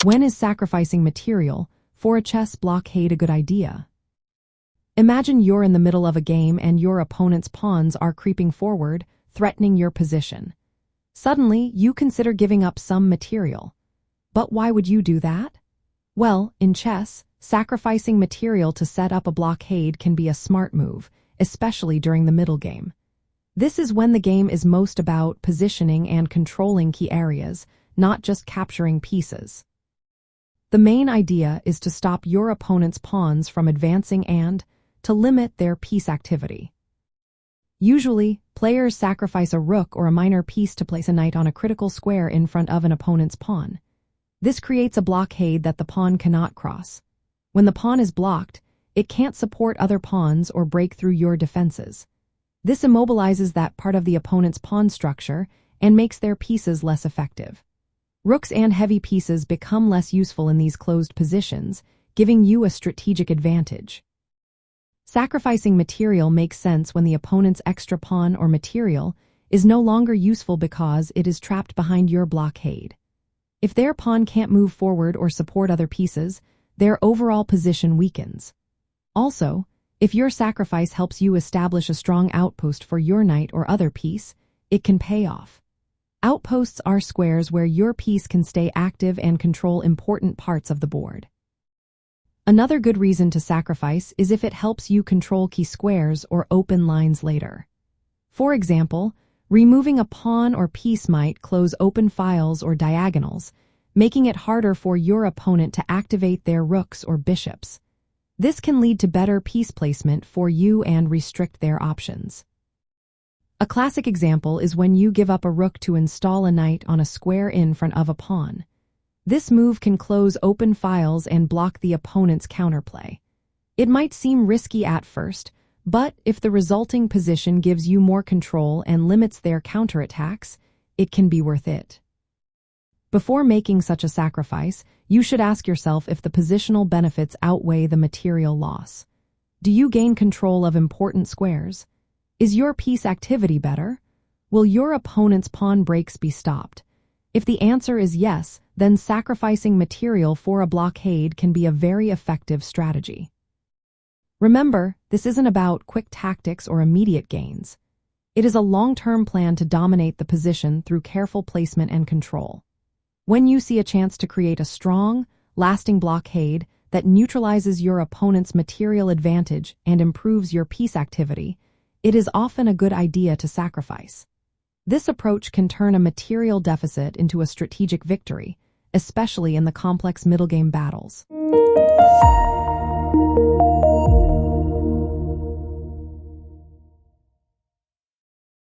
When is sacrificing material for a chess blockade a good idea? Imagine you're in the middle of a game and your opponent's pawns are creeping forward, threatening your position. Suddenly, you consider giving up some material. But why would you do that? Well, in chess, sacrificing material to set up a blockade can be a smart move, especially during the middle game. This is when the game is most about positioning and controlling key areas, not just capturing pieces. The main idea is to stop your opponent's pawns from advancing and to limit their piece activity. Usually, players sacrifice a rook or a minor piece to place a knight on a critical square in front of an opponent's pawn. This creates a blockade that the pawn cannot cross. When the pawn is blocked, it can't support other pawns or break through your defenses. This immobilizes that part of the opponent's pawn structure and makes their pieces less effective. Rooks and heavy pieces become less useful in these closed positions, giving you a strategic advantage. Sacrificing material makes sense when the opponent's extra pawn or material is no longer useful because it is trapped behind your blockade. If their pawn can't move forward or support other pieces, their overall position weakens. Also, if your sacrifice helps you establish a strong outpost for your knight or other piece, it can pay off. Outposts are squares where your piece can stay active and control important parts of the board. Another good reason to sacrifice is if it helps you control key squares or open lines later. For example, removing a pawn or piece might close open files or diagonals, making it harder for your opponent to activate their rooks or bishops. This can lead to better piece placement for you and restrict their options. A classic example is when you give up a rook to install a knight on a square in front of a pawn. This move can close open files and block the opponent's counterplay. It might seem risky at first, but if the resulting position gives you more control and limits their counterattacks, it can be worth it. Before making such a sacrifice, you should ask yourself if the positional benefits outweigh the material loss. Do you gain control of important squares? Is your piece activity better? Will your opponent's pawn breaks be stopped? If the answer is yes, then sacrificing material for a blockade can be a very effective strategy. Remember, this isn't about quick tactics or immediate gains. It is a long-term plan to dominate the position through careful placement and control. When you see a chance to create a strong, lasting blockade that neutralizes your opponent's material advantage and improves your piece activity, it is often a good idea to sacrifice. This approach can turn a material deficit into a strategic victory, especially in the complex middle game battles.